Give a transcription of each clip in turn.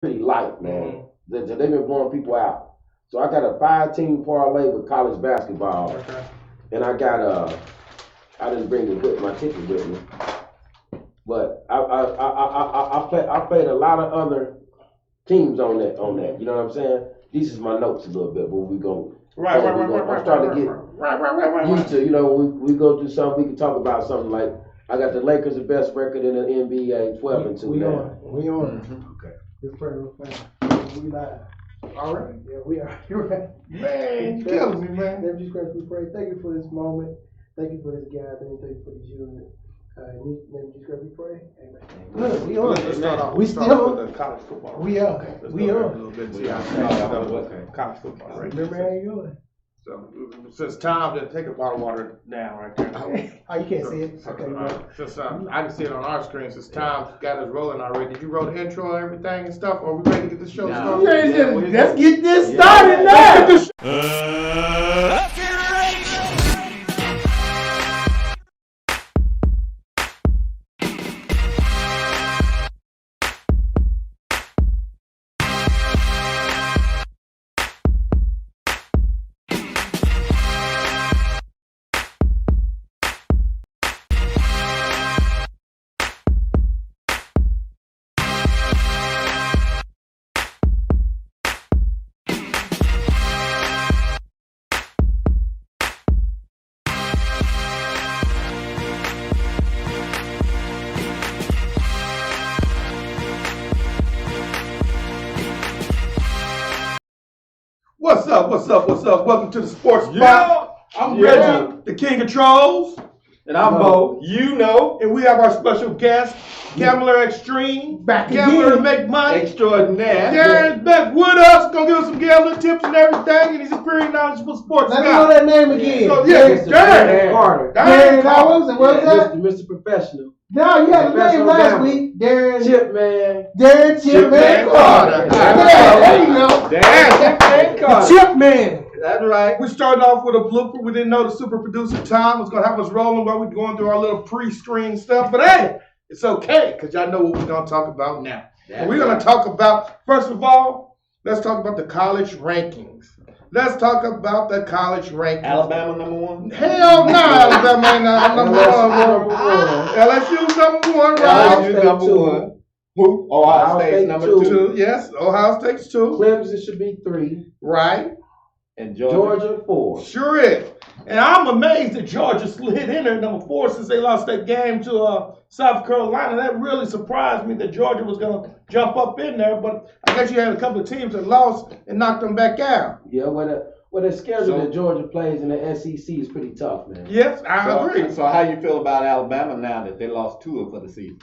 pretty light, man. They've been blowing people out. So I got a 5-team parlay with college basketball, and I didn't bring my ticket with me, but I played a lot of other teams on that. You know what I'm saying? These is my notes a little bit, but we go. Right. I'm starting to get used to, we go through something, we can talk about something like, I got the Lakers the best record in the NBA, 12-2 now. We on. Okay. This prayer we live. All right. Yeah, we are. You're right. Man, you killing me, man. Never just Christ, we pray. Thank you for this moment. Thank you for this gathering. Thank you for this unit. Never just Christ, we pray. Amen. Good, we on. Let's start off. We Start still off with the college football. We are. Let's We go are. back a little bit. See how college football, right? Remember how you doing? So it's time to take a bottle of water down right there. Oh, you can't see it. Okay, right. Since I can see it on our screen, since Tom got us rolling already. Did you roll the intro and everything and stuff? Or are we ready to get the show started? Let's get this started now. What's up? Welcome to the Sports Spot. I'm Reggie, the King of Trolls. And I'm Bo. You know. And we have our special guest, Gambler Extreme. Back Gambler to again. make money. Extraordinaire. Darren's back with us. Gonna give us some gambling tips and everything. And he's a very knowledgeable sports Let me know guy. that name again. So, yeah, Darren Carter. Darren Collins, and what was that? Mr. Professional. No, you had the name Professional last gambler. week. Darren Chipman Chipman Carter. Carter. Yeah, there you go. Damn. Chipman. That's right. We started off with a blooper. We didn't know the super producer Tom was gonna have us rolling while we're going through our little pre-screen stuff. But hey, it's okay, because y'all know what we're gonna talk about now. We're gonna talk about, first of all, let's talk about the college rankings. Let's talk about the college rankings. Alabama #1. Hell no, Alabama ain't number one. LSU's number one, right? LSU #1. Who? Ohio State's number 2. Two, yes. Ohio State's 2. Clemson should be 3. Right. And Georgia 4. Sure is. And I'm amazed that Georgia slid in there at number 4 since they lost that game to South Carolina. That really surprised me that Georgia was going to jump up in there. But I guess you had a couple of teams that lost and knocked them back out. Yeah, the schedule that Georgia plays in the SEC is pretty tough, man. Yes, I agree. So how you feel about Alabama now that they lost 2 for the season?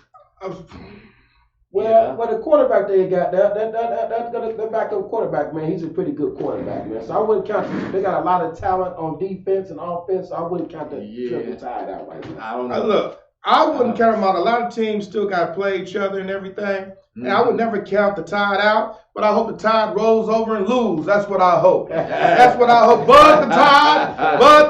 Well, the quarterback they got, that backup quarterback, man, he's a pretty good quarterback, man. So I wouldn't count. They got a lot of talent on defense and offense. So I wouldn't count the triple Tide out right now. I don't know. Look, I wouldn't count them out. A lot of teams still got to play each other and everything. And I would never count the Tide out, but I hope the Tide rolls over and lose. That's what I hope. That's what I hope. Bud the Tide. Roll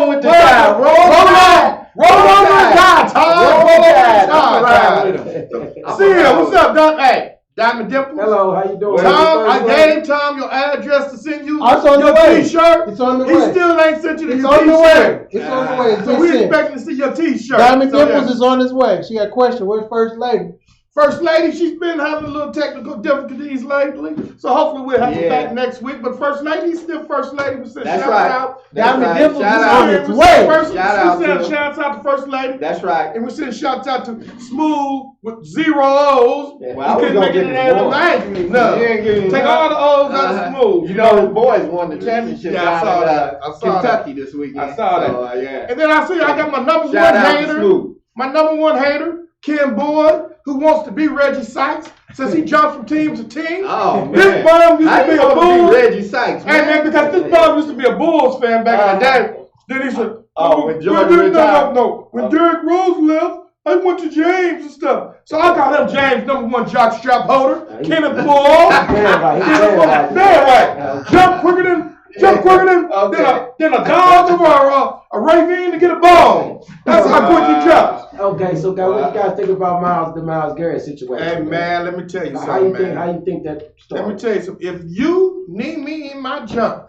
with the Tide. Roll over the Tide. Tide. Roll over the Tide. See ya. What's up, Doc? Hey, Diamond Dimples. Hello, how you doing? Tom, I gave Tom your address to send you It's on your the way. T-shirt. It's on the He way. still ain't sent you the It's T-shirt. on the way. It's on the way. It's So we sent. expecting to see your T-shirt. Diamond So, Dimples is on his way. She got a question. Where's First Lady? First Lady, she's been having a little technical difficulties lately, so hopefully we'll have her back next week. But First Lady's still First Lady. We said That's shout right. out. Diamond Dimples is Shout on out. its way. Shout out to First Lady. That's right. And we send shouts out to Smooth with 0 O's. Well, He I was couldn't gonna make it give in him there more. tonight. No. You ain't giving him Take none. all the O's out of Smooth. You know his boys won the championship Yeah, I saw down in that. I saw Kentucky this weekend. I saw that. So, yeah. And then I see I got my number Shout one out to hater. Smooth. My number one hater, Ken Boyd, who wants to be Reggie Sykes since he jumped from team to team. Oh, man. This bum used How to be you a gonna Bulls. be Reggie Sykes, Hey, man, because this bum used to be a Bulls fan back in the day. Then he said, when Georgia retired? No. When Derrick Rose left, I went to James and stuff. So I got him James, number one jock strap holder. Kenneth Bull. Jump quicker than jump quicker than a dog or a raven to get a bone. That's how quick he jumps. Okay, so guys, what you guys think about the Myles Garrett situation? Hey man, let me tell you How something, man. How you think that started? Let me tell you something. If you need me in my junk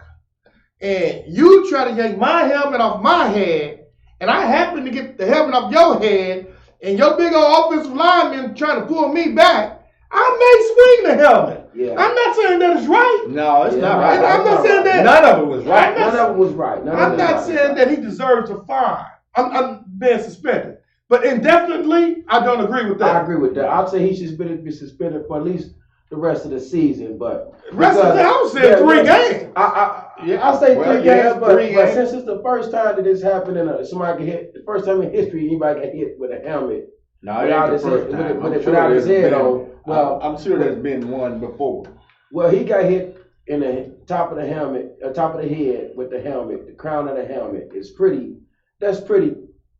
and you try to yank my helmet off my head, and I happen to get the helmet off your head, and your big old offensive lineman trying to pull me back, I may swing the helmet. Yeah. I'm not saying that it's right. No, it's Yeah, not right. right. I'm not saying that. None of it was right. None of it was right. I'm not saying that he deserves a fine. I'm being suspended. But indefinitely, I don't agree with that. I agree with that. I'd say he should be suspended for at least the rest of the season. But Rest of the I was saying 3 games. I say Well, 3 games, yeah, but, 3 but games. since it's the first time that this happened and somebody get hit, the first time in history anybody got hit with a helmet No, it without ain't his the head, first time. without his head on. Well, I'm sure there's been one before. well, he got hit in the top of the helmet, top of the head with the helmet, the crown of the helmet. That's pretty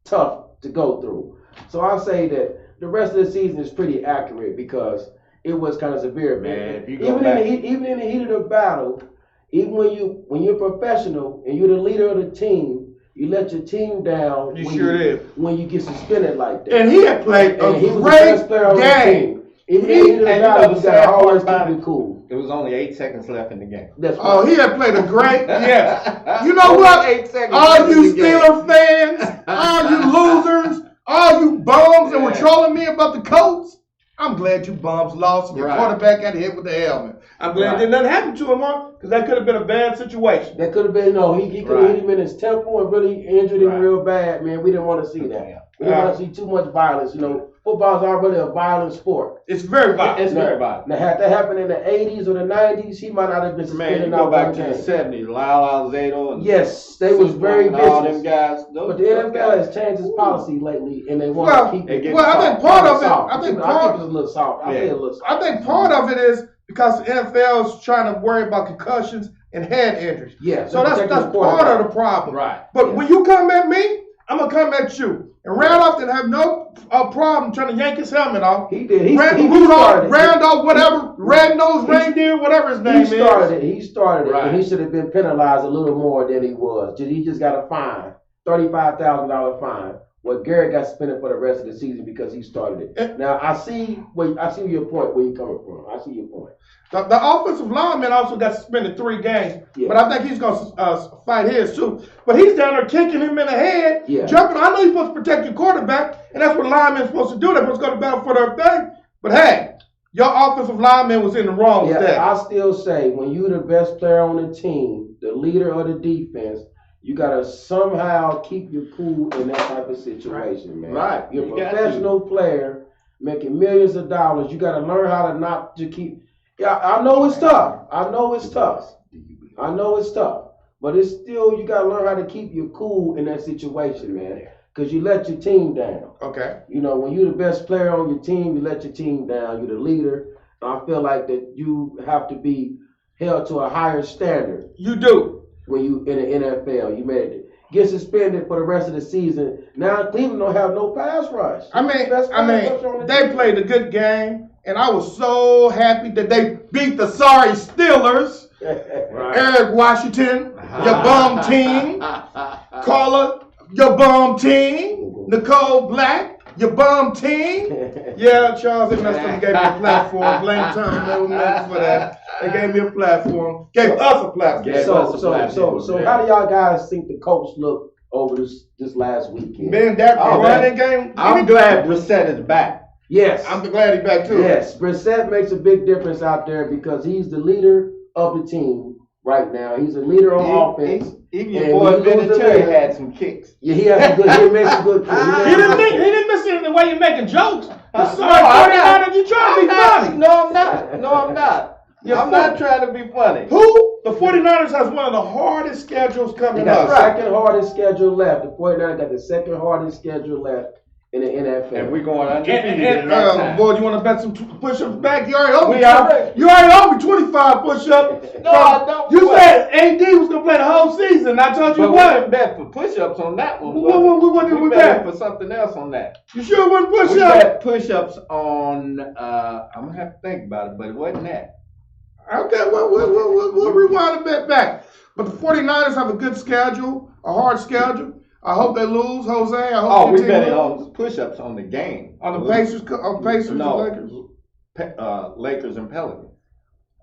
tough to go through. So I say that the rest of the season is pretty accurate because it was kind of severe. Man, if you go even back- even in the heat of the battle, even when you're professional and you're the leader of the team, you let your team down. You when sure did. When you get suspended like that. And he had played a And he was the best player on great the game. team. Even in the heat of the And you know battle, the you sad gotta part always about keep it? it cool. There was only 8 seconds left in the game. That's Oh, right. he had played a great, yes. You know Only what? 8 seconds All left in you the game. Steeler fans, all you losers, all you bums that were Yeah. trolling me about the Colts, I'm glad you bums lost and your Right. quarterback got hit with the helmet. I'm glad Right. didn't nothing happen to him, because that could have been a bad situation. That could have been, he could have Right. hit him in his temple and really injured him Right. real bad, man. We didn't want to see that. Yeah. We didn't want to see too much violence. Football's already a violent sport. It's very violent. It's very violent. Now, had that happened in the 80s or the 90s, he might not have been Man, suspended you out go back one to the game. 70s, Lyle Alzado and Yes, they was very and all them vicious. guys. But the NFL has changed its policy lately, and they want Well, to keep they it. get Well, I soft. think part of it, soft. I think I part, keep it a little soft. I say a little soft. I think part of it is because the NFL is trying to worry about concussions and head injuries. Yeah, So that's protecting the part quarterback. of the problem. Right. But Yeah. when you come at me, I'm gonna come at you. And Randolph didn't have no problem trying to yank his helmet off. He did. He Randolph, started it. Randolph, whatever, red-nosed reindeer, whatever his name He started it. He started it, Right. and he should have been penalized a little more than he was. He just got a fine, $35,000 fine. Well, Garrett got suspended for the rest of the season because he started it. Now I see your point where you're coming from. I see your point. The offensive lineman also got suspended 3 games, Yeah. but I think he's going to fight his too. But he's down there kicking him in the head, Yeah. jumping. I know you're supposed to protect your quarterback, and that's what linemen's supposed to do. They're supposed to go to battle for their thing. But hey, your offensive lineman was in the wrong with Yeah, that. I still say when you're the best player on the team, the leader of the defense, you gotta somehow keep your cool in that type of situation, man. Right. You're a You got to. professional player making millions of dollars. You gotta learn how to not to keep. Yeah, I know it's tough. I know it's tough. But it's still you gotta learn how to keep your cool in that situation, man. Cause you let your team down. Okay. When you're the best player on your team, you let your team down. You're the leader. And I feel like that you have to be held to a higher standard You do. when you in the NFL. You made it. Get suspended for the rest of the season. Now Cleveland don't have no pass rush. Best pass rush on the They team. played a good game, and I was so happy that they beat the sorry Steelers. Right. Eric Washington, your bum team. Carla, your bum team. Nicole Black, your bum team. Yeah, Charles and them gave me a platform. Blame Tom Never for that. They gave me a platform. Gave us a platform. Yeah. So how do y'all guys think the Colts look over this last weekend? Man, that Oh, running game. I'm glad Brissett is back. Yes. I'm glad he's back too. Yes, Brissett makes a big difference out there because he's the leader of the team right now. He's a leader on offense. Even your And boy when you lose the Vinatieri man- had some kicks. Yeah, he has some good. He makes some good. He didn't miss it in the way you're making jokes. I'm Sorry, not. 49ers, you trying to be funny. No, I'm not. No, I'm not. You're I'm funny. not trying to be funny. Who? The 49ers has one of the hardest schedules They coming got the up. second hardest schedule left. The 49ers got the second hardest schedule left in the NFL. And we're going undefeated in And, that time. boy, you want to bet some push-ups back? You already owe me. We already- You already owe me 25 push-ups. No, I don't. You said AD was gonna play the whole season. I told you But we what. didn't bet for push-ups on that one. What did we bet bet? for something else on that. You sure it wasn't We push-ups? bet push-ups on. I'm gonna have to think about it, but it wasn't that. Okay, we'll rewind a bit back. But the 49ers have a good schedule, a hard schedule. I hope they lose, Jose. I hope Oh, your we team betting loses. on push-ups on the game. On the Pacers and No. Lakers. Lakers and Pelicans.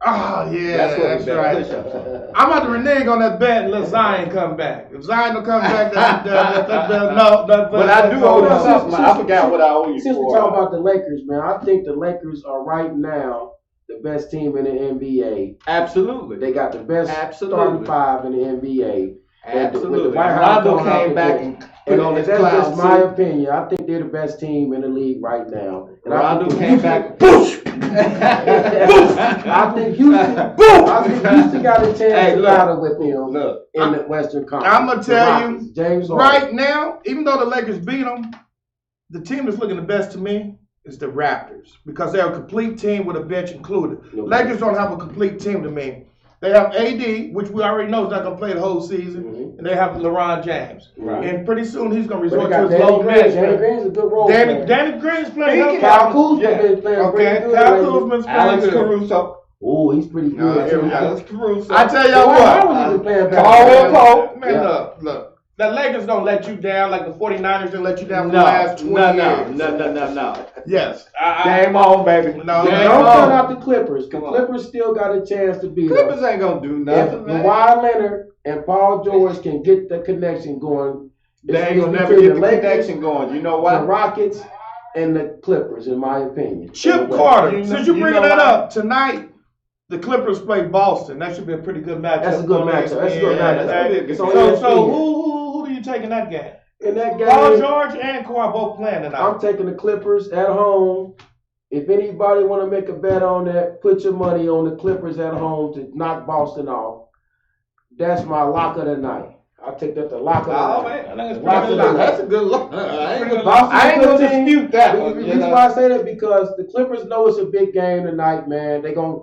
Ah, yeah, That's what that's we bet right. push-ups on. I'm about to renege on that bet and let Zion come back. If Zion don't come back, no. But I do owe you something. I forgot what I owe you Since we for. talk about the Lakers, man, I think the Lakers are right now the best team in the NBA. Absolutely. They got the best Absolutely. starting five in the NBA. Absolutely. With the White House Rondo going out came there, back and put on his that's clown just my suit. opinion. I think they're the best team in the league right now. And Rondo I think came back. I think Houston got a chance Hey, to look. battle with them Look, in the Western Conference. I'm gonna The tell Rockets, you, James Harden. right now, even though the Lakers beat them, the team that's looking the best to me is the Raptors because they're a complete team with a bench included. Okay. Lakers don't have a complete team to me. They have AD, which we already know is not going to play the whole season, Mhm. and they have LeBron James. Right. And pretty soon he's going to But they resort got to his Danny low Green. management. Danny Green's a good role player. Danny Green's playing. Speaking Kyle of- Kuzma Yeah. been playing Okay, pretty good Kyle lately. Kuzma's playing Alex good. Caruso. Oh, he's pretty good. No, here we go. Alex Caruso. I tell y'all Dwight what. Howard even playing better. Caldwell Pope. Man, Yeah. look. The Lakers don't let you down like the 49ers didn't let you down for No, the last 20 years. no. Yes. Game on, baby. No, Don't Game count on. out the Clippers. The Come on. Clippers still got a chance to beat them. Clippers ain't gonna do If nothing, man. Kawhi Leonard and Paul George can get the connection going, They ain't it's gonna never between get the Lakers, connection going. You know the why? Rockets, and the Clippers, in my opinion. Chip Anyway, Carter. You know- Since you you bringing know that why? up tonight, the Clippers play Boston. That should be a pretty good matchup. That's a good on matchup. That's a good ESPN. matchup. That's Okay. good. So, It's on ESPN. who do you take in that game? In that Paul game, George and Kawhi both playing tonight. I'm taking the Clippers at home. If anybody want to make a bet on that, put your money on the Clippers at home to knock Boston off. That's my lock of the night. I'll take that to lock of the Oh night. man, I think it's Lock pretty of good. the night. That's a good look. I ain't gonna Boston's I ain't a gonna good team. dispute that The one. you reason know. why I say that because the Clippers know it's a big game tonight, man. They gonna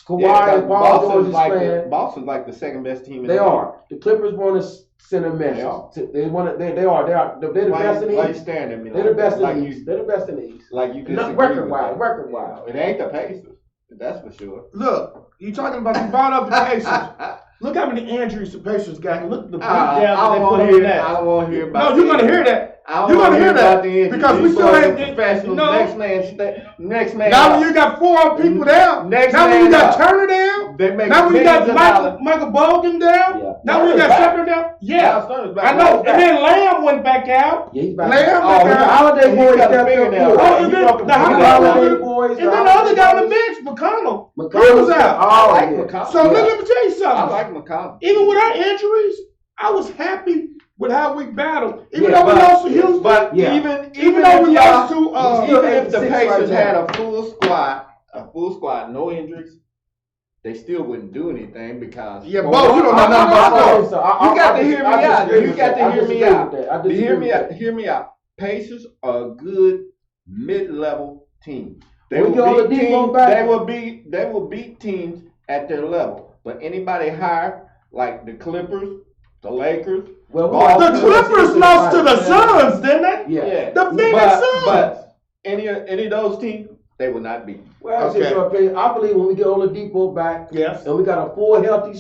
Kawhi Yeah, and Paul George is like playing. Boston's like the second best team in They the are. The Clippers want to send a message. They want to. They are. They're the best in Why the you East. staring at me They're the like best that? Like in the East. They're the best in the East. Like you Not disagree record with wise. that. Record wise. It ain't the Pacers. That's for sure. Look, you talking about you brought up the Pacers. Look how many injuries the Pacers got. And look at the I breakdown that they don't put want on to hear. that. I don't want to hear about. No, you're gonna hear that. I don't You're wanna gonna hear about that the injuries. because we These still boys ain't are professionals. no. Next man. Now up. when you got 4 people down, Next now when you man got up. Turner down, They make now when you got millions of dollars. Michael Bolden down, Yeah. now when you got Shepard down, yeah, I know. And then Lamb went back out. Yeah, he's back. Lamb Oh, back The out. Holiday He boys got a stepped finger up now. good. Oh, and then the The Holiday Holiday boys, boys. and then the other guy on the bench, McConnell. He was out. Oh, I like yeah. McConnell. So let me tell you I something. like McConnell. Even with our injuries, I was happy with how we battled. Even Yeah, though we but- lost to Houston, But Yeah. even though we lost to still even if the 86 Pacers right had now. a full squad, no injuries, they still wouldn't do anything because Yeah, Bo, you don't know nothing about those. You got to hear me out. You got to hear me out. Hear me out. Hear me out. Pacers are a good mid-level team. They When we get all will the beat Debo teams. back- They will beat teams at their level. But anybody higher, like the Clippers, the Lakers, Well, The Clippers lost to the Suns, didn't they? Yeah. The Phoenix Suns. But any of those teams, they will not beat. Well, Okay. I believe when we get Oladipo back, Yes. and we got a full healthy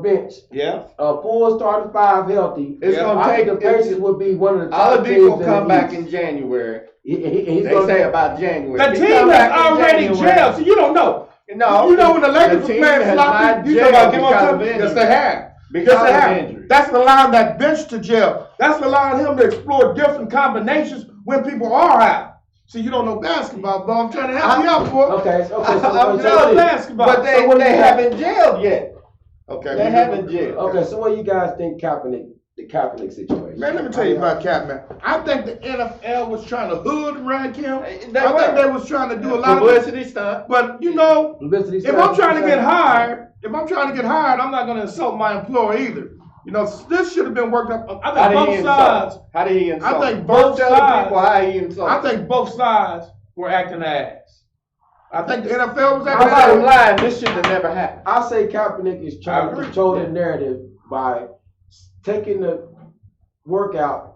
bench, Yeah. a full starting 5 healthy. It's Yeah, gonna I take. think the Pacers will be one of the top teams Oladipo in come the back East. in January. He's They gonna say about January. The He team come that's back in already January. jailed. So you don't know. No, You know when the Lakers were team playing has sloppy, not you talking about jailed give because up of Yes, injury. they have. Because Yes, they of have. injury. That's allowing that bench to gel. That's allowing him to explore different combinations when people are out. See, you don't know basketball, but I'm trying to help you out, boy. Okay. So I'm so telling basketball. But they So what do you got? haven't jailed yet. Okay. They haven't jailed. okay. So what do you guys think the Kaepernick situation? Man, let me tell you about Cap, man. I think the NFL was trying to hood rank him. They I were. think they was trying to do a lot of Publicity stunt. But you know, Publicity if I'm stunt, trying to get hired, I'm not going to insult my employer either. You know, this should have been worked up. I How think did he both insult? sides. How did he insult? I think both Tell the sides- people how he insulted. I think both sides were acting ass. I think the NFL was I'm acting not ass. lying. This should have never happened. I say Kaepernick is I trying to agree. control the narrative by taking the workout.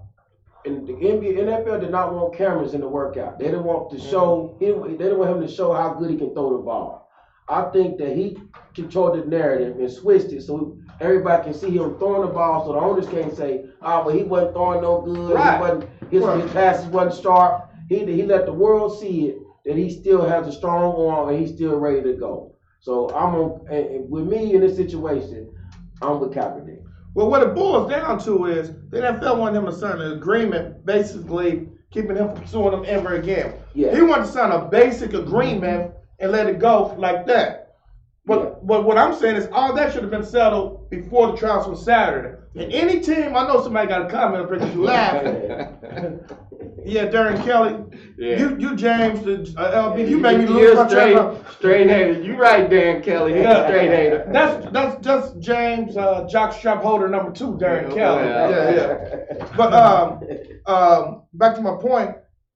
And the NFL did not want cameras in the workout. They didn't want to show him. They didn't want him to show how good he can throw the ball. I think that he controlled the narrative and switched it so everybody can see him throwing the ball, so the owners can't say, "Oh, but he wasn't throwing no good. Right. He wasn't his passes wasn't sharp." He let the world see it that he still has a strong arm and he's still ready to go. So and with me in this situation, I'm with Kaepernick. Well, what it boils down to is the NFL wanted him to sign an agreement, basically keeping him from suing them ever again. Yeah. He wanted to sign a basic agreement and let it go like that. But what I'm saying is all that should have been settled before the trials on Saturday. And any team, I know somebody got a comment because you laugh. Yeah, Darren Kelly. Yeah. You James, LB, you made me lose my train of thought. Straight hater. You right, Dan Kelly. He's a straight hater. That's just James, jock strap holder number 2, Darren Kelly. Yeah. But back to my point,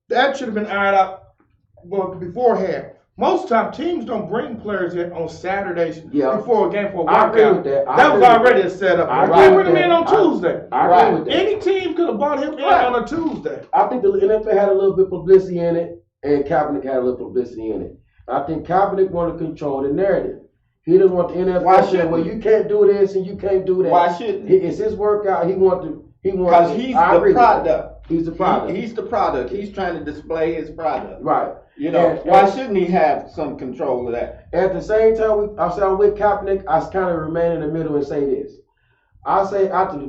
that should have been ironed out beforehand. Most time teams don't bring players in on Saturdays before a game for a workout. I agree with that. That was already a setup. Why bring him in on Tuesday? I agree with that. Any team could have bought him in on a Tuesday. I think the NFL had a little bit of publicity in it, and Kaepernick had a little publicity in it. I think Kaepernick wanted to control the narrative. He didn't want the NFL to say, "Well, you can't do this and you can't do that." Why shouldn't he? It's his workout. He wanted. Because he's the product. He's the product. He's the product. He's trying to display his product. Right. You know, why shouldn't he have some control of that? At the same time, I say I'm with Kaepernick. I kind of remain in the middle and say this. I say after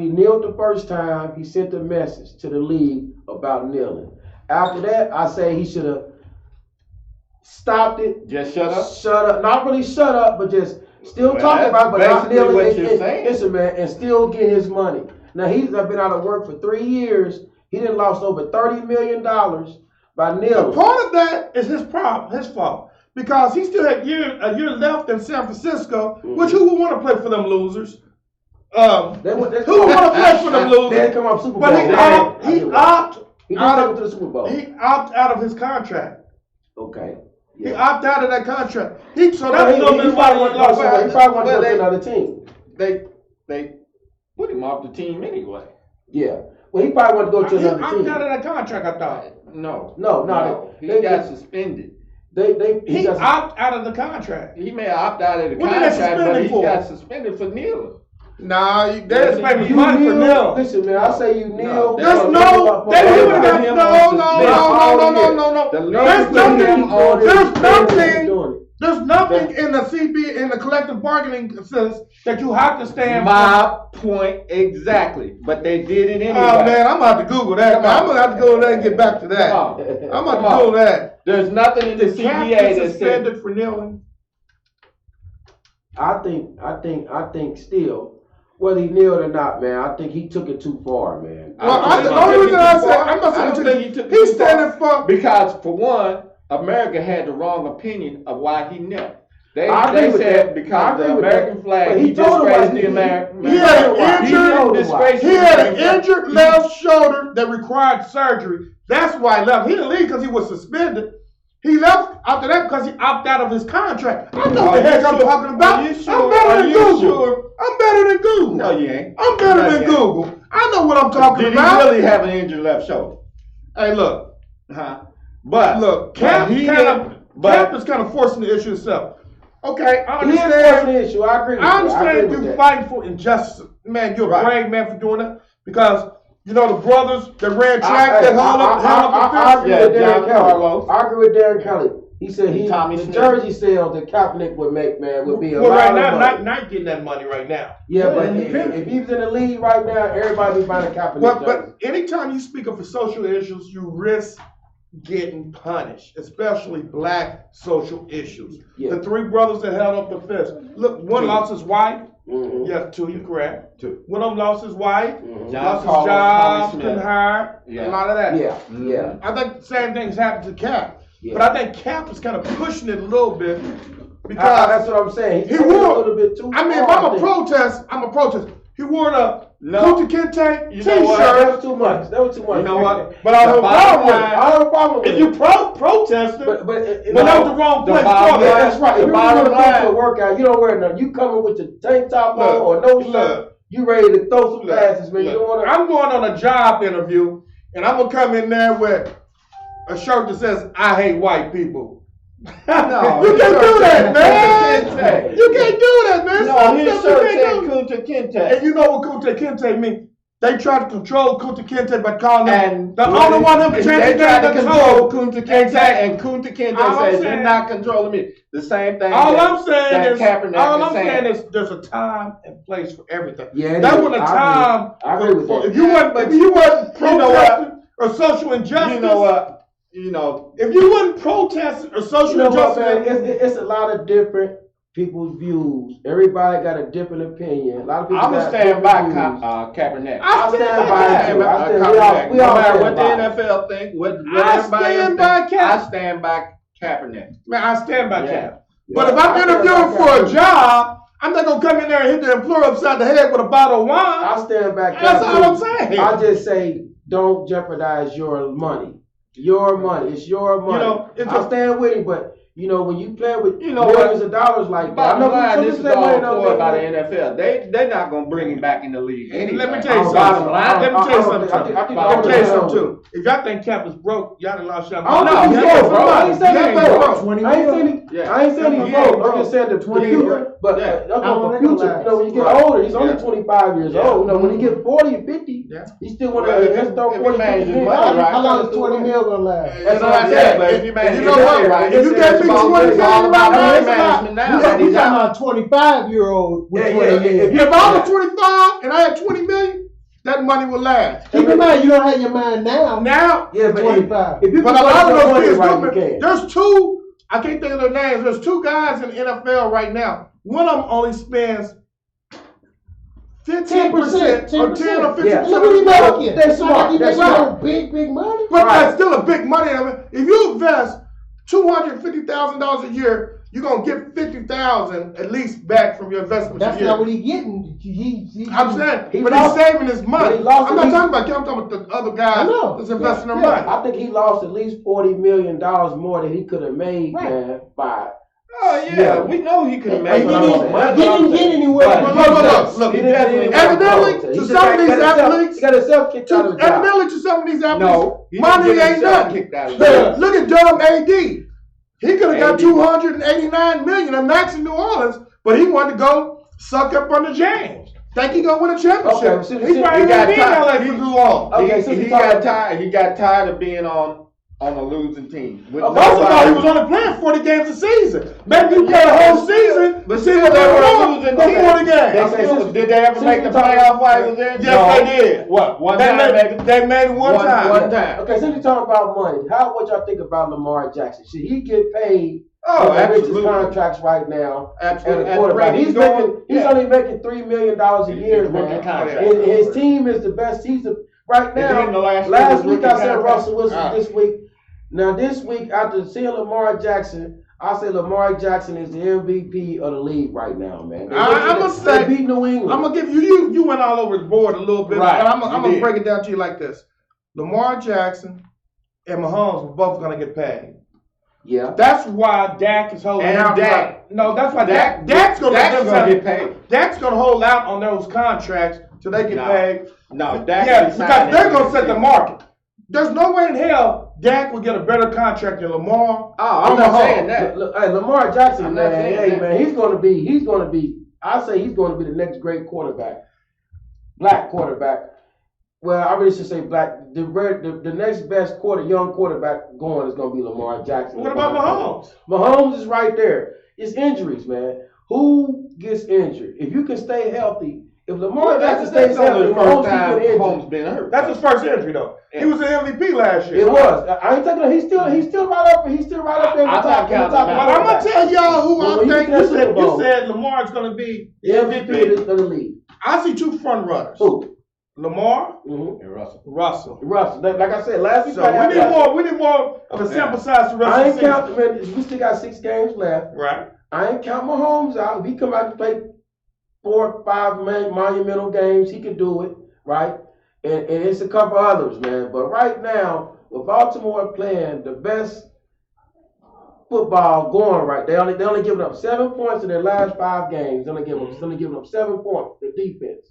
he kneeled the first time, he sent a message to the league about kneeling. After that, I say he should have stopped it. Just shut up? Shut up. Not really shut up, but just still talk that's about it, but not basically kneeling. what you're saying. Listen, man, and still get his money. Now, he's been out of work for 3 years. He done lost over $30 million by kneeling. Part of that is his problem, his fault. Because he still had a year left in San Francisco, which who would want to play for them losers? Who would want to play for them losers? They come up Super Bowl. But he opted out of his contract. Okay. He Yeah. opted out of that contract. So He that's a little bit probably why want to go to another team. They put him off the team anyway. Yeah. Well, he probably want to go to He another opted team. out of that contract, I thought. No. He got suspended. He opted out of the contract. He may opt out of the What did they contract, suspend but him he for? got suspended for kneeling. Nah, they didn't pay me You money for kneel. nil. Listen, man, I say you kneel. No, There's They no, put him on no. The league There's put him on There's nothing in the CB, in the collective bargaining says that you have to stand. My point exactly, but they did it anyway. Oh man, I'm about to Google that. Come Man. on. I'm gonna have to go there and get back to that. Come on. I'm about Come to on. Google that. There's nothing in the The cap CBA is that says suspended for kneeling. I think still, whether he kneeled or not, man, I think he took it too far, man. Well, the only reason I say I'm not saying he took it. He's standing for. because for one, America had the wrong opinion of why he knelt. They I agree with said that. I because agree the with American that. flag, But he he told him disgraced why the American. He had an injured- disgraced He had an injured left shoulder that required surgery. That's why he left. He didn't leave because he was suspended. He left after that because he opted out of his contract. I know what the heck I'm talking about. Are you I'm sure? better Are than you Google. sure? I'm better than Google. No, you ain't. I'm better No, than you ain't. Google. I know what I'm talking Did about. he really have an injured left shoulder? Hey, look. But Look, Cap he Cap is kind of forcing the issue itself. Okay, I He is understand. forcing the issue. I agree with I that. understand agree with you that. fighting for injustice. Man, you're a Right. brave man for doing that. Because, you know, the brothers that ran track that held up the I fence. agree Yeah, with Darren John Kelly. Carlos. I agree with Darren Kelly. He said Tommy the Smith. jersey sales that Kaepernick would make, man, would be a Well, lot right of now, money. not getting that money right now. Yeah, but independent. if he was in the league right now, everybody be buying a Kaepernick jersey. But anytime you speak of social issues, you risk getting punished, especially black social issues. Yeah. The 3 brothers that held up the fence. Look, one 2. lost his wife. Mhm. Yes, 2, you're correct. 2. One of them lost his wife, John lost his Carlos, job, Tommy Smith. couldn't hire, Yeah. a lot of that. Yeah, yeah. I think the same things happened to Cap. Yeah. But I think Cap is kind of pushing it a little bit because That's what I'm saying. he took it wore- a little bit too I mean, if far, I'm a think. protest, I'm a protest. He wore the No. Kunta Kinte You know what? That t-shirt. was too much. That was too much. You know what? But I The have a bottom problem with line- it. I have a problem with If it. you protesting, but that was the wrong the place bottom for Yeah, that. that's right. The If you bottom want to go to a line- workout, you don't wear nothing. You coming with your tank top on Look, or no look. shirt, you ready to throw some passes, man. You don't want to. I'm going on a job interview, and I'm gonna come in there with a shirt that says "I hate white people." No, You his can't shirt do that, said man. Kunta Kinte. You can't do that, man. No, Some his stuff shirt you said can't do. Kunta Kinte. And you know what Kunta Kinte means? They tried to control Kunta Kinte by calling him And the only one who can change they the tried game to that's control told. Kunta Kinte, and Kunta Kinte All I'm says, saying- "You're not controlling me." The same thing. All that, I'm saying that is, Kaepernick all is I'm saying. saying is, there's a time and place for everything. Yeah, it That is. was a I agree. time. I agree with that. If you wasn't You know what? protesting or social injustice, You know what? You know, if you wasn't protesting or social You know what, injustice, man? It's a lot of different people's views. Everybody got a different opinion. A lot of people I'm gonna got stand different by views. Kaepernick. I stand by it, too. I stand- Kaepernick. we all No matter stand what the by it. NFL think, what I everybody stand else by think, Cap. I stand by Kaepernick. man, I stand by Yeah. Cap. Yeah. But if I I'm stand interviewing by for a Cap. job, I'm not gonna come in there and hit the employer upside the head with a bottle of wine. I stand back. That's all I'm saying. I just say don't jeopardize your money. Your money. It's your money. know, it's I a- stand with it, but you know when you play with You know millions of dollars like that, Bottom line, some this is people say all money don't employed make by the money. NFL. They're not gonna bring him back in the league anyway. Let me tell you Bottom something. line, Let me tell you I something. think Let me the tell you owner something will. too. If y'all think Cap is broke, y'all done lost y'all I don't know mind. if he's He ain't broke, bro. I ain't saying He he's ain't broke. broke. I ain't saying Yeah. I ain't saying He he's ain't broke. I'm just saying the 20 future. years. But Yeah. that's How for long the they gonna future. last? You know, when you get Right. older, he's only Yeah. 25 years Yeah. old. You know, when he get 40 or 50, Yeah. he still want to Well, if invest he throw 40, manages 50 his million. money right. How long is 20 mil gonna last? That's what I Yeah. said, but if you manage You your know money what? right, If you it's gave me all 20 about million, money that's a lot. management now. We that he's talking out. about 25-year-old with 20 mil. If I was 25 and I had 20 million, that money would last. Keep in mind, you don't have your mind now. Now, Yeah, but 25. if you but can a lot of your those money kids, right, you do, can. there's two, I can't think of their names. There's two guys in the NFL right now. One of them only spends 15% or 10 or 15%. Yeah. Look what he making. They're It's not like smart. he They're making smart. no big money. But Right. that's still a big money. I mean, if you invest $250,000 a year, you're gonna get 50,000 at least back from your investment. That's a year. not what he getting. He I'm saying, He but lost- he's saving his money. but he lost I'm not at least- talking about Kim. I'm talking about the other guys I know. that's investing their Yeah, money. I think he lost at least $40 million more than he could have made, Right. man, by. Oh yeah, we know he could have And made he what I'm didn't, saying. money. he didn't get anywhere. But Look, look, He look. definitely Evidently, wasn't broke. to He some just of these got himself- athletes- he got himself kicked out of the job. Evidently, to some of these athletes, No, he money didn't get ain't himself nothing. kicked out of Look, jail. look at dumb AD. He could have got AD. 289 million a max in New Orleans, but he wanted to go suck up under James. Think he gonna win a championship? Okay, so- He so- probably he got gonna be in tired. LA for too long. Okay, he, so he you got talking- tired. He got tired of being on a losing team. With Oh, First of all, nobody- he was only playing 40 games a season. Maybe you play a whole season, But see still, what they they were won losing for team. 40 They games. Okay, still, since- did they ever since make we the talking- playoffs while he was there? Yes, No. they did. What? One They time, made, maybe? they made it one time. One time. Okay, since you talking about money, what y'all think about Lamar Jackson? Should he get paid? Oh, one of the richest absolutely. contracts right now. Absolutely. And At a the quarterback. rate He's making. going, He's yeah. only making $3 million a year, Rookie man. contract. And his team is the best. He's the right Is he in the now. last year Last of his week I rookie said contract? Russell Wilson. Ah. This week, now this week after seeing Lamar Jackson, I say Lamar Jackson is the MVP of the league right now, man. I'ma say- they beat New England. I'm gonna give you went all over the board a little bit, Right, but I'm you gonna did. break it down to you like this: Lamar Jackson and Mahomes were both gonna get paid. Yeah. That's why Dak is holding And out. Dak. No, that's why Dak's gonna get paid. Dak's gonna hold out on those contracts till they get No. paid. No, Dak Yeah, is because signing they're at gonna the set the season. market. There's no way in hell Dak would get a better contract than Lamar. Oh, I'm or not Mahomes. saying that. Look, hey, Lamar Jackson, I'm not man. saying Hey, that. man, he's gonna be. I say he's gonna be the next great quarterback, black quarterback. Well, I really should say black. The next best young quarterback going is gonna be Lamar Jackson. What about Mahomes? Mahomes is right there. It's injuries, man. Who gets injured? If you can stay healthy, if Lamar Well, Jackson that's stays only healthy, the Mahomes first time can get injured. Mahomes been hurt. That's his first injury though. He was an MVP last year. It was. I ain't taking. He's still right up. He's still right up there. in the I'm top- not in the counting top him But out. I'm gonna tell y'all who Well, I when you think. get that You Super Bowl- said Lamar's gonna be The MVP of the league. I see two front runners. Who? Lamar, Mm-hmm. And Russell. Russell. Russell. Like I said last week. So we need more of a sample size to I Russell ain't season. counting. Man, we still got 6 games left. Right. I ain't count Mahomes out. If he come out to play 4 or 5 monumental games, he can do it, right? And it's a couple others, man. But right now, with Baltimore playing the best football going right, they only given up 7 points in their last 5 games. Only giving up 7 points. The defense.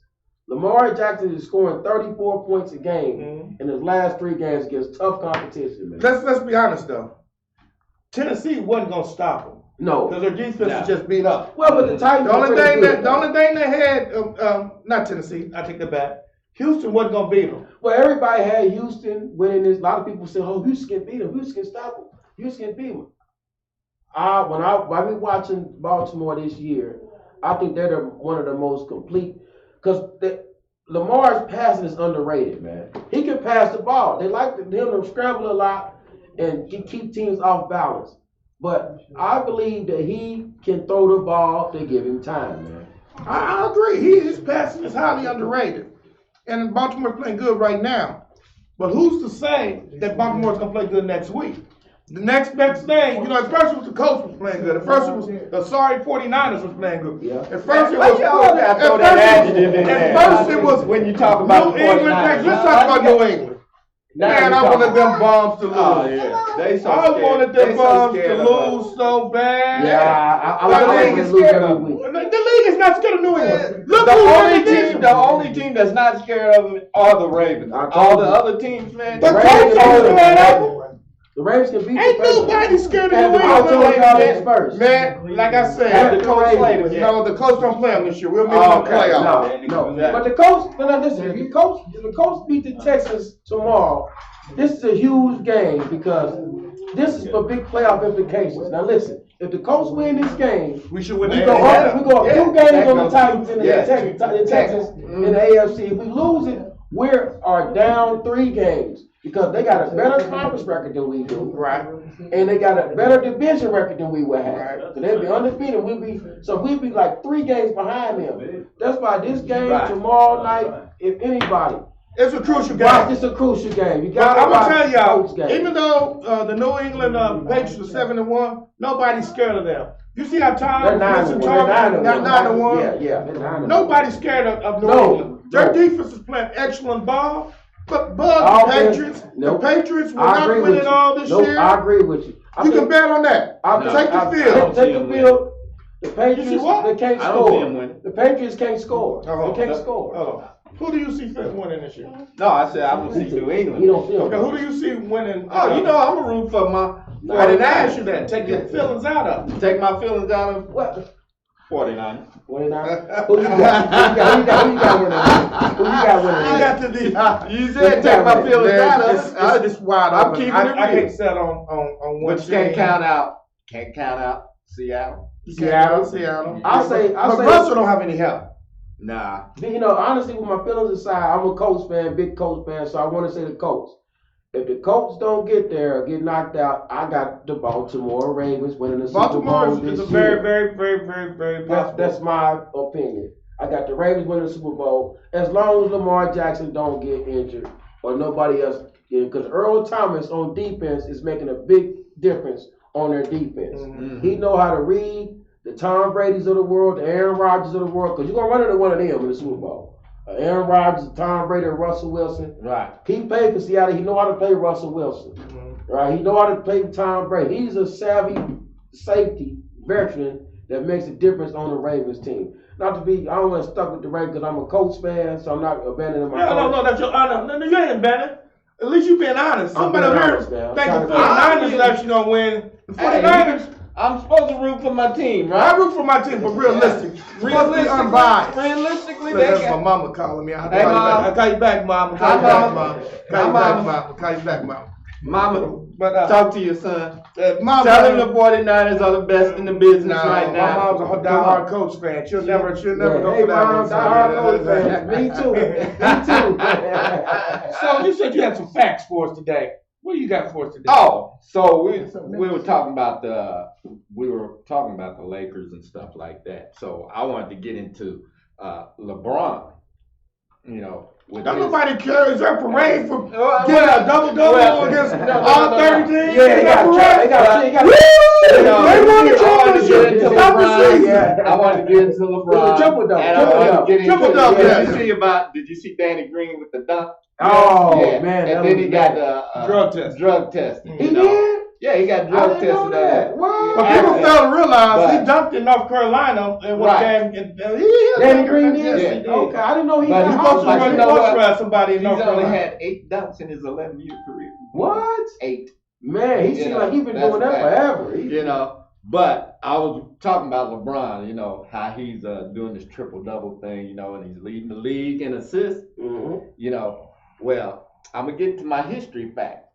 Lamar Jackson is scoring 34 points a game in his last 3 games against tough competition, man. Let's be honest though. Tennessee wasn't gonna stop them No. because their defense is just beat up. Well, but the Titans. The only are pretty thing good, they had, not Tennessee. I take that back. Houston wasn't gonna beat them. Well, everybody had Houston winning this. A lot of people said, "Oh, Houston can beat them. Houston can stop them. Houston can beat them." When I've been watching Baltimore this year, I think they're one of the most complete because Lamar's passing is underrated, man. He can pass the ball. They like him to scramble a lot and keep teams off balance. But I believe that he can throw the ball. They give him time, man. I agree. His passing is highly underrated, and Baltimore's playing good right now. But who's to say that Baltimore's gonna play good next week? The next best thing, at first it was the Colts was playing good. At first it was the sorry 49ers was playing good. Yeah. At first it Why was. y'all gotta throw that adjective in there? At first it was when you talk about New England. Let's talk about New England. Man, I wanted them bombs to lose. Oh yeah, they so I scared. wanted They them so bombs scared to of us. lose so bad. Yeah, I The like league to is lose scared every of week. The league is not scared of New England. Look The who's in only division. team, the only team that's not scared of them are the Ravens. I told All the you. other teams, man. The Ravens Colts ain't are scared of them. The Ravens can beat Ain't the Patriots. nobody scared of And New I told y'all England. this first. Man, like I And said, the Colts play them. no, the Colts don't play them this year. We'll meet Oh, them in the okay. playoffs. No. But the Colts, listen, if the Colts beat the Texans tomorrow, this is a huge game because this is for big playoff implications. Now listen, if the Colts win this game, We should win we the go AFC. up, we go up 2 games on the Titans and the Yeah. Texans in the AFC. If we lose it, we are down 3 games because they got a better conference record than we do. Right. And they got a better division record than we would have. So they'd be undefeated. We'd be like 3 games behind them. That's why this game tomorrow night, if anybody, It's a crucial watch, game. it's a crucial game. You But got to I'm watch gonna the tell Colts y'all, game. even though the New England Patriots are 7-1, nobody's scared of them. You see how They're Tom 9-1. got 9-1. Yeah, they're 9-1. Nobody's scared of New No, England. Their no. defense is playing excellent ball. But Offense, the nope. Patriots were I not agree with winning you. all this Nope, year. I agree with you. I You think- can bet on that. Take the field. Take the field. The Patriots, what? they can't I don't see them score. winning. The Patriots can't score. Uh-huh. They can't score. Oh. Who do you see winning this year? No, I said I don't see New You England. don't see Okay, them. who do you see winning? Oh, you know I'm a root for my. I didn't ask you that. Take your feelings out of it. Take my feelings out of What? 49. 29? Who you got? Who you got winning? Who you got winning? You got to You said take my feelings out of it. It's wide I'm open. keeping I it real. can't set on one But you can't team. count out. Can't count out Seattle. Seattle. I say, But Russell don't have any help. Nah. honestly, with my feelings aside, I'm a Colts fan, big Colts fan, so I want to say the Colts. If the Colts don't get there or get knocked out, I got the Baltimore Ravens winning the Super Bowl Baltimore this is a year. very possible. That's my opinion. I got the Ravens winning the Super Bowl as long as Lamar Jackson don't get injured or nobody else. Because Earl Thomas on defense is making a big difference on their defense. Mm-hmm. He know how to read the Tom Brady's of the world, the Aaron Rodgers of the world, because you're going to run into one of them in the Super Bowl. Aaron Rodgers, Tom Brady, and Russell Wilson. Right. He played for Seattle. He know how to play Russell Wilson. Right? He know how to play Tom Brady. He's a savvy safety veteran that makes a difference on the Ravens team. Not to be, I don't want to stuck with the Ravens because I'm a Colts fan, so I'm not abandoning my Colts. No, that's your honor. No, you ain't betting. At least you being honest. I'm Somebody being here honest now. think the I'm 49ers is actually going to win. The Hey, 49ers, I'm supposed to root for my team, I right? root for my team, but realistic. Supposed to be unbiased. Realistically, That's they my got. mama calling me. I'll Hey, Mom. call you back, Mom. Hi, Call you back, Mom. Mom. Hi, Call you back, Mom. Mom. Call you back, Mom. Mama, But talk to your son. Mom, Tell him the 49ers are the best in the business right my now. mom's a diehard Colts fan. She'll never go Hey, for that Mom, one. diehard Colts fan. Me too. Me too. So you said you had some facts for us today. What do you got for us today? Oh, so we were talking about the Lakers and stuff like that. So I wanted to get into LeBron. You know, with Don't his- nobody care. Is there a parade for Well, getting a double against all 30 teams? Yeah, Is there a parade? they got You know, They won the I wanted to championship. get into Top of LeBron. season. I wanted to get into LeBron. Triple double, and I triple wanted double. to get into Triple double, yeah. Did you see Danny Green with the dunk? Oh, Yeah. man. that And then was he got bad. the Drug test. Drug test. He you know. did? Yeah, he got I drug didn't know tested. that. What? But people Yeah. fail to realize But- he dunked in North Carolina and one Right. game. Danny Green did? Yes, he did. Okay, I didn't know he But got he's He supposed to But run you know what? run somebody in He's North only Carolina. had 8 dunks in his 11-year career. What? 8. Man, he You seems know, like he's been that's doing that fact. forever. You know, but I was talking about LeBron, you know, how he's doing this triple-double thing, you know, and he's leading the league in assists, you know. Well, I'm going to get to my history fact.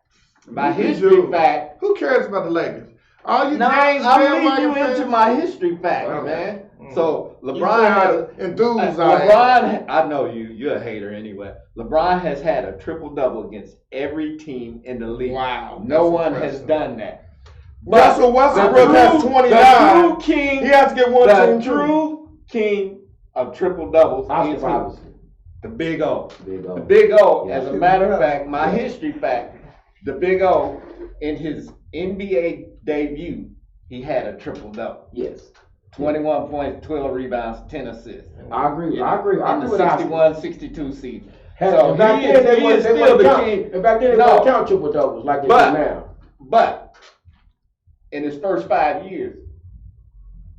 My history fact. Who cares about the Lakers? All you No, James I'm bandwagon leading you fans? into my history fact, Okay. man. Mm. So You LeBron has sound enthused. I am. LeBron, I know you're a hater anyway. LeBron has had a triple-double against every team in the league. Wow, No that's one has impressive. done that. Russell Westbrook has 29. The true king, He has to get one, the two, true king of triple doubles Oscar is Robertson. the Big O. Big The O. Big O, Yeah. as a matter of fact, my history fact, the Big O, in his NBA debut, he had a triple double. Yes. 21 points, 12 rebounds, 10 assists. I agree. In- I agree. I in agree the with Oscar. 61-62 season. Had- So and back he then is- they he wouldn't is they still wouldn't the count. king. And back then they No. wouldn't count triple doubles like they But- do now. But in his first 5 years,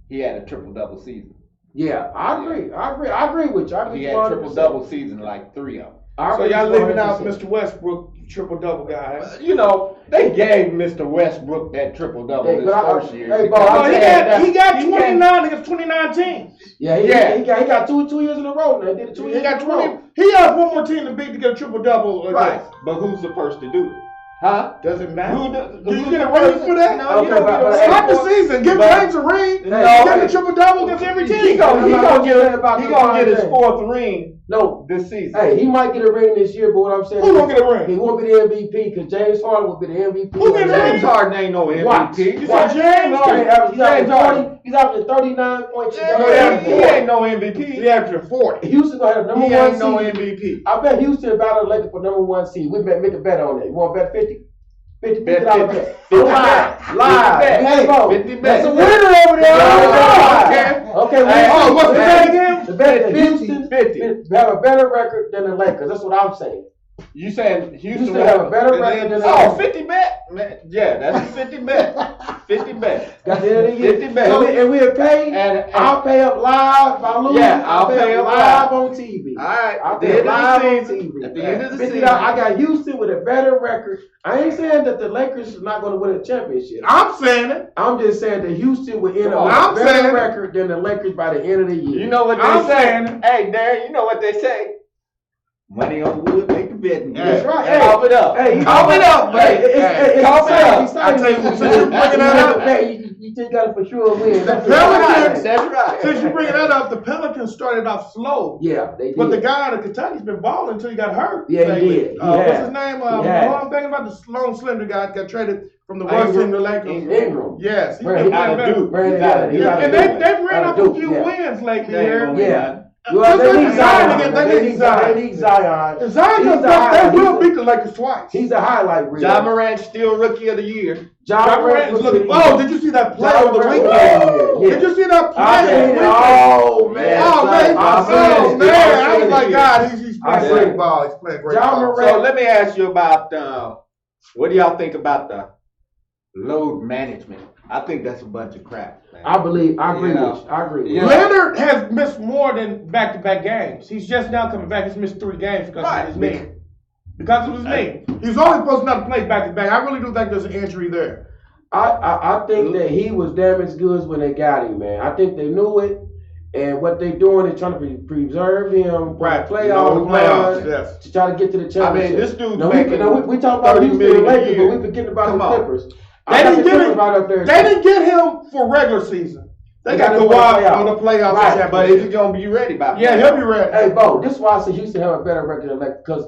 he had a triple double season. Yeah, I agree. I agree with you. I agree He with had you triple 100%. double season like 3 of them. I So agree y'all with you leaving out 100%. Mr. Westbrook, triple double guy. Huh? You know, they gave Mr. Westbrook that triple double Hey, his but I- first year. hey, because Bo, Well, I he got he 29 against 29 teams. Yeah, Yeah. he got two years in a row now. He did it 2 years He got in a row. 20. He has one more team to beat to get a triple double. Right, but who's the first to do it? Huh? Doesn't matter. Who the- Do you who's get a the ring first- for that? No, Okay, you don't but- get a but- ring Stop the for it. season. Give But- James a ring. No, Get a triple double against every team. He gonna I'm not get saying about he the gonna get his thing. 4th ring No, this season. hey, he might get a ring this year, but what I'm saying Who is gonna get a ring? he won't be the MVP because James Harden will be the MVP. Who get a ring? James Harden ain't no MVP. Watch. You Watch. said James Harden. He's averaging James Harden. 40. He's averaging 39 points. a Yeah, game. he ain't no MVP. He averaging 40. Houston gonna have number He one ain't no seed. MVP. I bet Houston about to Lakers for number one seed. We make a bet on that. You want to bet 50? $50 Bet $50 50. bet. 50 Live. bet. Live. 50 bet. Hey, Bo, 50 bet. that's a winner over there. Okay. Hey, oh, what's the bet again? The bet is 50. Houston 50. have a better record than the Lakers. That's what I'm saying. You saying Houston Houston have a better and record than then- the Oh, Lakers. 50 bet? Man, yeah, that's a 50 bet. 50 bet. Got the end of the year. 50 bet. And we'll pay. And- I'll pay up live if I lose. Yeah, I'll pay up live live. on TV. All right. I'll At the pay end live of on the season. TV. At the end of the $50. season. I got Houston with a better record. I ain't saying that the Lakers is not going to win a championship. I'm saying it. I'm just saying that Houston will end up with I'm a better saying- record than the Lakers by the end of the year. You know what they I'm say? saying- Hey, Darren, you know what they say? Money on wood, make the bet. That's right. Hey, cough it up. Hey, Cough it up, Hey, man. it's Cough it up. it's I tell you what, since you bringing that up, Hey, you just got to for sure win. The That's Pelicans- That's right. Since you bringing that up, the Pelicans started off slow. Yeah, they did. But the guy out of Kentucky's been balling until he got hurt. Yeah, he lately. did. He What's has. his name? He has. I'm thinking about the long slender guy that got traded from the Ingram. West team to Lakers. Ingram. Yes, he's Brandon been playing out of better. Duke. Brandon He's out of Allen, he's Duke. out of And Duke. they've ran Out up of a Duke, few yeah. wins lately They ain't here. gonna Yeah. win. Well, They need Zion again. They need Zion. They need Zion. And Zion, He's they the highlight. will beat the Lakers twice. He's a highlight reel. Ja Morant still rookie of the year. Ja Morant is looking. Oh, did you see that play Ja over the Morant weekend? was- yeah. Did you see that play I over the seen it. weekend? Oh, man. Yeah, Oh man, I seen oh it. man! I seen was it. like, God, he's I playing seen great it. ball. He's playing great Ja ball. Morant- So let me ask you about what do y'all think about the load management? I think that's a bunch of crap, man. I agree with you. I agree with you. Yeah. Leonard has missed more than back-to-back games. He's just now coming back. He's missed 3 games because Right. of his knee. Because of his knee. He's only supposed not to play back-to-back. I really do think there's an injury there. I think that he was damaged goods when they got him, man. I think they knew it, and what they doing is trying to preserve him for the playoff run, yes. to try to get to the I championship. mean, this dude's Now, making we talk about 30 Houston million and a Lakers, year. but we forgetting about Come the on. Clippers. They I got didn't the get Clippers him. right up there. They didn't get him for regular season. They got him the for the wild playoffs. on the playoffs. Right. and But is championship. he gonna be ready by? Yeah, he'll be ready. Hey, Bo, this is why I say Houston have a better record than Lakers, because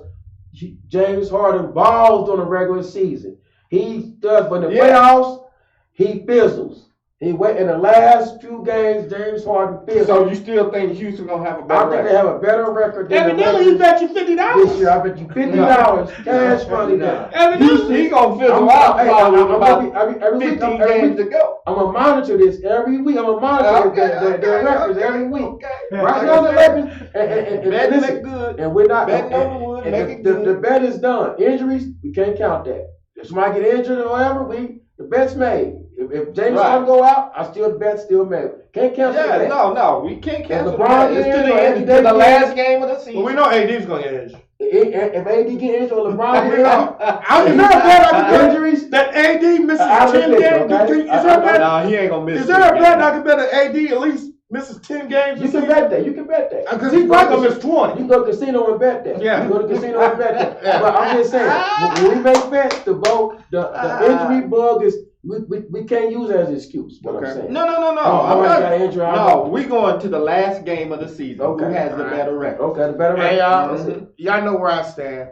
James Harden balls on the regular season. He does, but in the Yeah. playoffs, he fizzles. He went in the last few games, James Harden fizzles. So you still think Houston gonna have a I better think they record? have a better record than the Evidently, he Lakers bet you $50. this year. I bet you $50 cash money there. Evidently, He gonna fizzle I'm- out hey, probably I'm with about gonna be- every week, 15 every games week, to go. I'm gonna monitor this every week. I'm gonna monitor their records every week. Okay. Right now, the Lakers, and Bet listen, make good. and we're not. Bet on the wood, and make it the good. bet is done. Injuries, we can't count that. If somebody get injured or whatever, the bet's made. If James Right. Harden go out, the bet's still made. Can't cancel Yeah, that. no, we can't cancel LeBron that. It's James to or the Anthony end, to the Davis- last game of the season. well, we know AD's gonna get injured. If AD get injured or LeBron get Is there a bet I can injuries? bet that AD misses I 10 look at games? it, okay? Is there a bet? No, he ain't gonna miss. Is there a bet I can bet that AD at least misses 10 games? You can bet that. You can bet that. Because he's probably gonna miss 20. You can go to casino and bet that. Yeah. You go to casino and bet that. Yeah. But I'm just saying, when we make bets, the injury bug is we can't use it as an excuse. What I'm saying. No. Oh, I got injured. No, we going to the last game of the season. Okay. Who has the better record? Okay, the better. Hey, record. y'all know where I stand.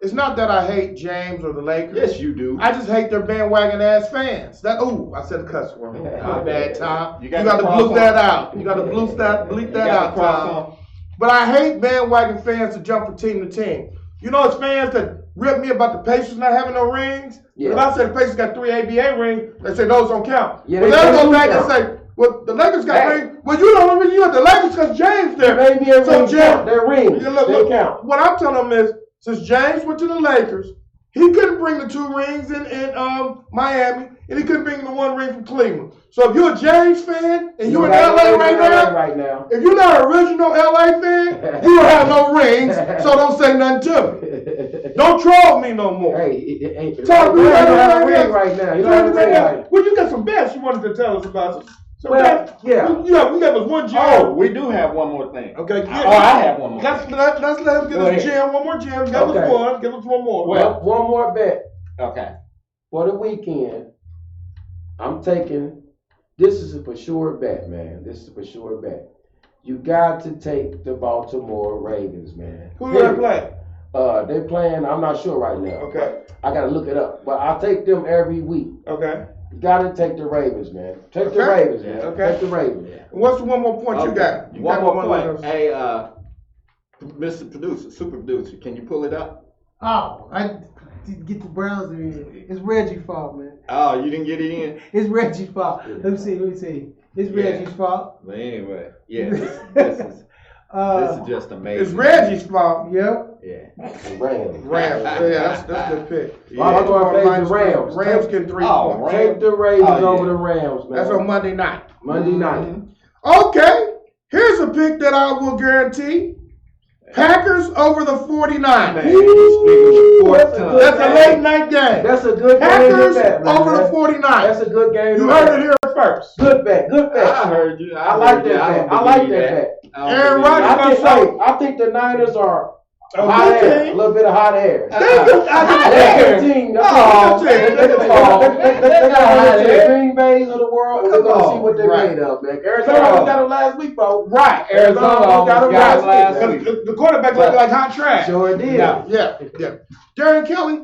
It's not that I hate James or the Lakers. Yes, you do. I just hate their bandwagon ass fans. I said a cuss word. My bad, Tom. You got to bleep that out. You got to bleep that out, Tom. But I hate bandwagon fans to jump from team to team. You know, it's fans that rip me about the Pacers not having no rings. Yeah. If I say the Pacers got 3 ABA rings, they say those don't count. Yeah, but they they'll go do back count. and say, well, the Lakers got rings. Well, you don't remember you had the Lakers because James there. Maybe So James, their rings. Yeah, look, They count. what I'm telling them is, since James went to the Lakers, he couldn't bring the 2 rings in Miami, and he couldn't bring the 1 ring from Cleveland. So if you're a James fan and you're in LA right now, if you're not an original LA fan, you don't have no rings, so don't say nothing to me. Don't troll me no more. Hey, Tell me you you don't have a ring ring right now. You don't have a ring right. Well, you got some bets you wanted to tell us about. So Well, yeah. we got us 1 gem. Oh, we do have one more thing. Okay. I have one more. Let's let him get us gem. One more gem. Give us Okay. one. Give us one more. Well- One more bet Okay. for the weekend. I'm taking. This is a for sure bet, man. This is a for sure bet. You got to take the Baltimore Ravens, man. Who do they play? They're playing. I'm not sure right now. Okay. I gotta look it up, but I take them every week. Okay. You gotta take the Ravens, man. Take the Okay. Ravens, man. Okay. Take the Ravens. And what's the one more point you got? You one got more one point. of those. Hey, Mr. Producer, Super Producer, can you pull it up? Oh, I didn't get the browser in. It's Reggie's fault, man. Oh, you didn't get it in? It's Reggie's fault. Let me see. It's Yeah. Reggie's fault. But anyway, yeah, this is just amazing. It's Reggie's fault. Yep. Yeah. Rams. Rams. Yeah, that's a good pick. Well, I'm gonna face the Rams. Rams getting 3 Oh, points. Rams. Take the Ravens Oh, yeah. over the Rams, man. That's on Monday night. Monday night. Okay. Here's a pick that I will guarantee. Packers over the 49ers. Man, he's speaking with That's a four good That's a game. late night game. That's a good game Packers to bet, man. over the 49ers. That's a good game to You bet. heard it here first. Good bet. Good bet. I heard you. I like that bet. I like that bet. Aaron Rodgers I think the Niners are A hot good air. team. A little bit of hot air. They good. They're a good team. Oh, They're man. gonna the Green Bays of the world, and we're gonna see what they're Right. made of, man. Arizona got them last week, folks. Right. Arizona got them got last week. week. The quarterback looked like hot trash. Sure did. Yeah. Darren Kelly,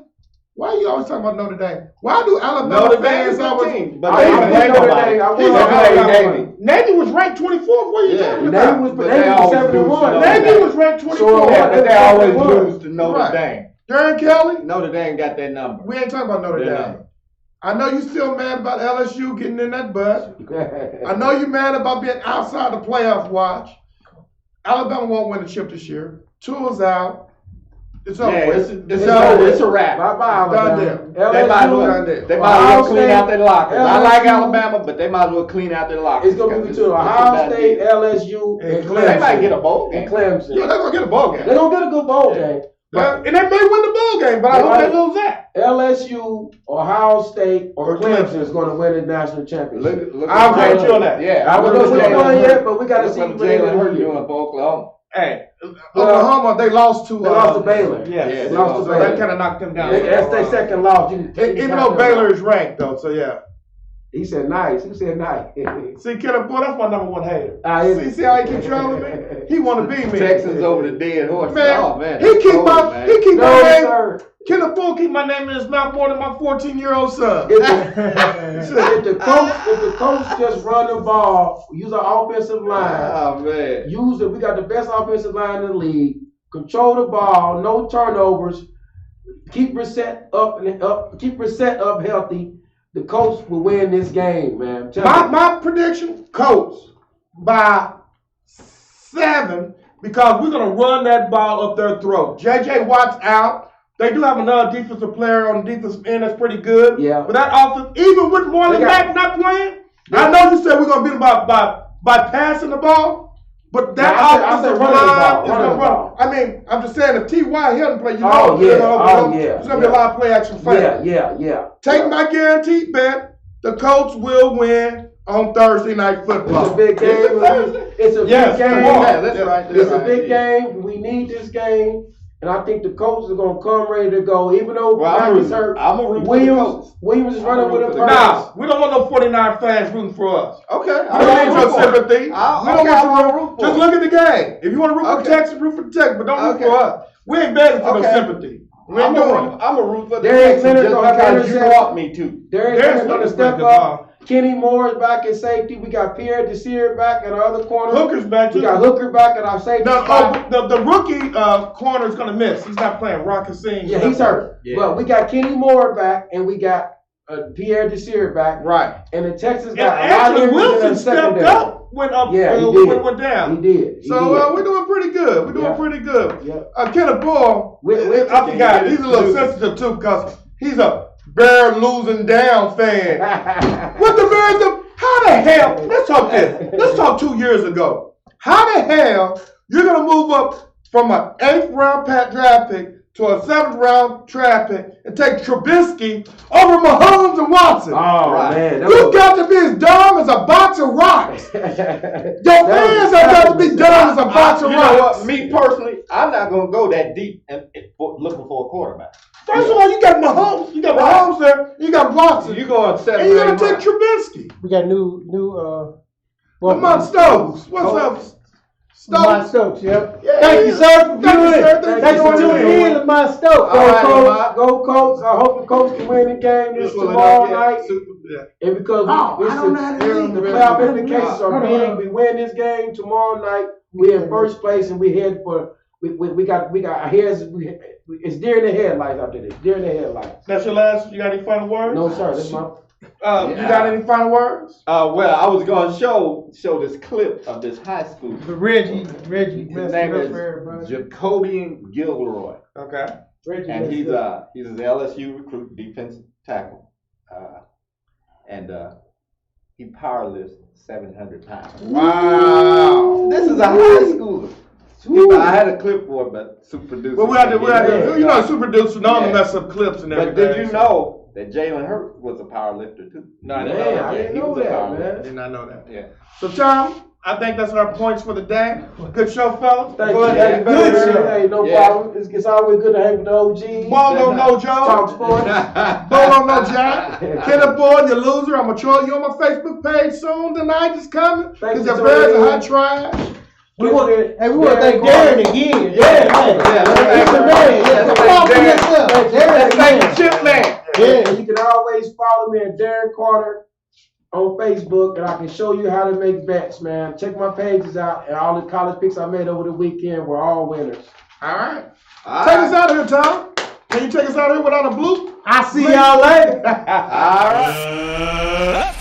why are you always talking about Notre Dame? Why do Alabama Notre Dame fans is a always? team, but I they want even hate Notre nobody. Dame. I He's want a Notre Navy. Dame. Navy was ranked 24th. What are you Yeah. talking Navy about? was But Navy they was always 7-1. lose. Navy was ranked 24th. Yeah, but they always They won. lose to Notre Right. Dame. Darren Kelly, Notre Dame got that number. we ain't talking about Notre Their Dame. number. I know you still mad about LSU getting in that butt. I know you mad about being outside the playoff watch. Alabama won't win the chip this year. Tua's out. It's over. Yeah, with. it's over. It's a wrap. Bye-bye, Done Alabama. They might as LSU, well, there. they might as Ohio well clean out their lockers. I LSU, like Alabama, but they might as well clean out their lockers. It's gonna be because between it's a Ohio bad State, deal. LSU, and And Clemson. They might get a bowl And game. Clemson. Yeah, they're gonna get a bowl game. They're gonna get a good bowl game. And they may win the bowl game, but I hope they lose that. LSU, Ohio State, or Or Clemson Clemson. is going to win the national championship. I'll grant you on that. Yeah, I don't know which one yet, but we got to see what who they Jalen Hurts hurt doing for Oklahoma. Hey, Oklahoma, they lost to They lost to Baylor. Yeah, Yeah, they they lost lost to to Baylor. That Baylor. kind of knocked them down. That's their second loss. Even though Baylor is ranked though, so yeah. He said nice. He said nice. See, Kenneth, boy, that's my number one hater. Is See, it? see how he keeps trolling me? He want to be me. Texans over the dead horse. Man, Oh, man. he that's keep cold, my man. he keep No, my name. sir. Kenneth Bull keep my name in his mouth more than my 14-year-old son. If the coach just run the ball, use our offensive line, Oh, man. use it. We got the best offensive line in the league. Control the ball, no turnovers. Keep Reset up healthy. The Colts will win this game, man. My prediction, Colts by 7 because we're gonna run that ball up their throat. JJ Watt's out. They do have another defensive player on the defensive end that's pretty good. Yeah. But that offense, even with Marlon Mack not playing, I know you said we're gonna beat them by passing the ball. But that No, I said offensive running the ball, line is running gonna the run. ball. I mean, I'm just saying if T.Y. Hilton play, you know, Oh, yeah. there's gonna be a Yeah. lot of play action fans. Yeah. Take my guaranteed bet. The Colts will win on Thursday Night Football. It's a big game. It's a Yes, big game. come on. Yeah, that's right. That's It's a right. big game. We need this game. And I think the Colts are going to come ready to go. Even though Well, Brock is hurt, I'm a root for the Colts. Williams is I'm running a with root a for the purpose. Nah, we don't want no 49 fans rooting for us. Okay. We don't need your sympathy. We don't want you root Just look at the game. If you want to root for Okay. Texas, root for the Texas, but don't root Okay. for us. We ain't begging for no Okay. sympathy. We ain't doing it. I'm a root for the Darius Texans Leonard just gonna have because you interception. want me to. Darius Darius is going to Leonard's step good up. ball. Kenny Moore is back in safety. We got Pierre Desir back in the other corner. Hooker's back We too. got Hooker back at our safety No, spot. the rookie corner is gonna miss. He's not playing. Rock Hussein. Yeah, he's hurt. Yeah. But we got Kenny Moore back, and we got Pierre Desir back. Right. And the Texans And got a lot of actually, injuries in Wilson the stepped secondary. up, went up, Yeah, he did. went down. He did. He So did. we're doing pretty good. We're doing Yeah. pretty good. Yeah. Kenneth Boyle, I forgot. He's a little sensitive too because he's a Bear losing down fan. What the Bears? How the hell? Let's talk this. Let's talk 2 years ago. How the hell you're gonna move up from an 8th round draft pick to a 7th round draft pick and take Trubisky over Mahomes and Watson? Oh, Right. man. that You was- got to be as dumb as a box of rocks. Your fans have got to be dumb as a box of You know what? rocks. Me personally, I'm not gonna go that deep and looking for a quarterback. First of all, you got Mahomes. You got Mahomes there. You got Watson. You going 7 And you're or gonna 8 take rounds. Trubisky. We got new Lamont Stokes. What's up? Lamont Stokes. Stokes, yep. Yeah, Thank you, sir, for Thank you, viewing. sir. Thanks for tuning in, Lamont Stokes. Go All right, Colts. Lamont. Go Colts. I hope the Colts can win the game this tomorrow night. And because I don't know how to read. the playoff implications are Hold on, big, hold on. we win this game tomorrow night. We in first place and we head for. We got our heads. It's deer in the headlights after this. Deer in the headlights. That's your last. You got any final words? No sir. That's my. You got any final words? Well, I was gonna show this clip of this high school. But Reggie His messed name it up for everybody. is Jacobian Gilroy, Okay. Reggie and messed he's it up. an LSU recruit, defensive tackle, and he powerlifts 700 pounds. Wow. This is a high schooler. I had a clip for it, but super producer. Well, we had to, Yeah. you know, super producer, don't Yeah. mess up clips and But everything. did you know that Jalen Hurts was a power lifter too? No, I Man, didn't know I that. didn't He know was a that, power I man. did not know that. Yeah. So, Tom, I think that's our points for the day. Good show, fellas. Thank Go you. ahead. Hey, Good good show. Hey, no Yeah. problem. It's always good to hang with the OGs. Ball don't know Talk Joe. sports. Ball don't know Jack. Kenneth Boyd, you loser. I'm going to troll you on my Facebook page soon. Tonight is coming. Thank Because you, your Bears Joey. are hot trash. We want to thank Darren Darren again. Yeah, man. yeah, He's let's the thank man. Darren. Yeah, Let's talk thank for Darren. yourself. Let's Darren, thank man. the Chip Man. Yeah, and you can always follow me at Darren Carter on Facebook, and I can show you how to make bets, man. Check my pages out, and all the college picks I made over the weekend were all winners. All right. All Take right. us out of here, Tom. Can you take us out of here without a bloop? I'll see y'all later. All right.